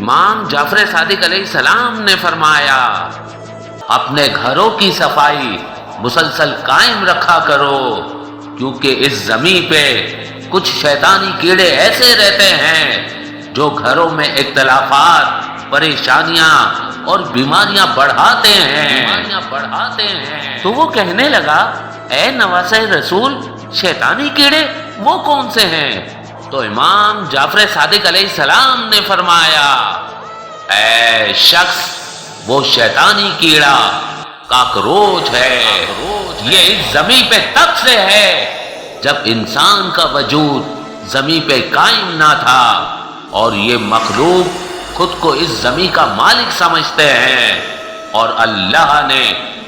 امام جعفر صادق علیہ السلام نے فرمایا، اپنے گھروں کی صفائی مسلسل قائم رکھا کرو، کیونکہ اس زمین پہ کچھ شیطانی کیڑے ایسے رہتے ہیں جو گھروں میں اختلافات، پریشانیاں اور بیماریاں بڑھاتے ہیں۔ تو وہ کہنے لگا، اے نواسہ رسول، شیطانی کیڑے وہ کون سے ہیں؟ تو امام جعفر صادق علیہ السلام نے فرمایا، اے شخص، وہ شیطانی کیڑا کاکروچ ہے۔ یہ اس زمین پہ تب سے ہے جب انسان کا وجود زمین پہ قائم نہ تھا، اور یہ مخلوق خود کو اس زمین کا مالک سمجھتے ہیں، اور اللہ نے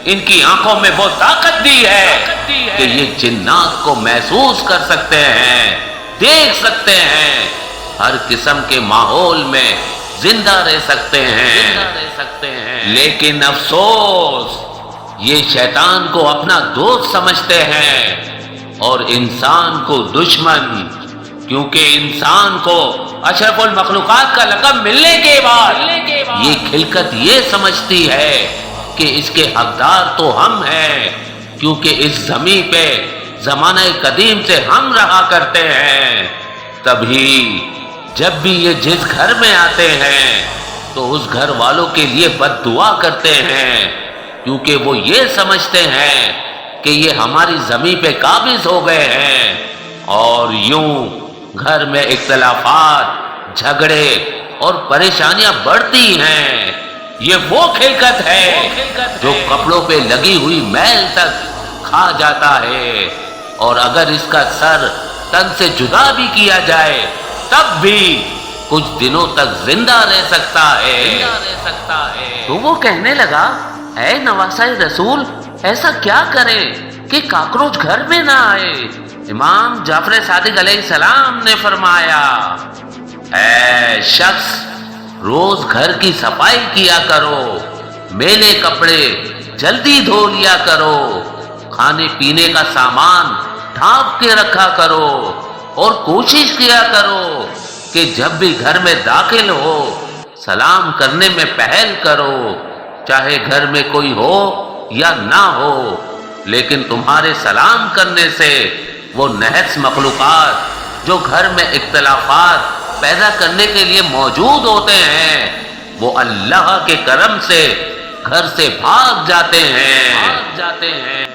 ان کی آنکھوں میں وہ طاقت دی ہے کہ یہ جنات کو محسوس کر سکتے ہیں، دیکھ سکتے ہیں، ہر قسم کے ماحول میں زندہ رہ سکتے ہیں۔ لیکن افسوس، یہ شیطان کو اپنا دوست سمجھتے ہیں اور انسان کو دشمن، کیونکہ انسان کو اشرف المخلوقات کا لقب ملنے کے بعد یہ خلقت یہ سمجھتی ہے کہ اس کے حقدار تو ہم ہیں، کیونکہ اس زمین پہ زمانہ قدیم سے ہم رہا کرتے ہیں۔ تبھی جب بھی یہ جس گھر میں آتے ہیں تو اس گھر والوں کے لیے بد دعا کرتے ہیں، کیونکہ وہ یہ سمجھتے ہیں کہ یہ ہماری زمین پہ قابض ہو گئے ہیں، اور یوں گھر میں اختلافات، جھگڑے اور پریشانیاں بڑھتی ہیں۔ یہ وہ خلقت ہے جو کپڑوں پہ لگی ہوئی میل تک کھا جاتا ہے، اور اگر اس کا سر تن سے جدا بھی کیا جائے تب بھی کچھ دنوں تک زندہ رہ سکتا ہے۔ تو وہ کہنے لگا، اے نواسہ رسول، ایسا کیا کرے کہ کاکروچ گھر میں نہ آئے؟ امام جعفر صادق علیہ السلام نے فرمایا، اے شخص، روز گھر کی صفائی کیا کرو، میلے کپڑے جلدی دھو لیا کرو، کھانے پینے کا سامان ڈھانپ کے رکھا کرو، اور کوشش کیا کرو کہ جب بھی گھر میں داخل ہو سلام کرنے میں پہل کرو، چاہے گھر میں کوئی ہو یا نہ ہو، لیکن تمہارے سلام کرنے سے وہ نحس مخلوقات جو گھر میں اختلافات پیدا کرنے کے لیے موجود ہوتے ہیں، وہ اللہ کے کرم سے گھر سے بھاگ جاتے ہیں۔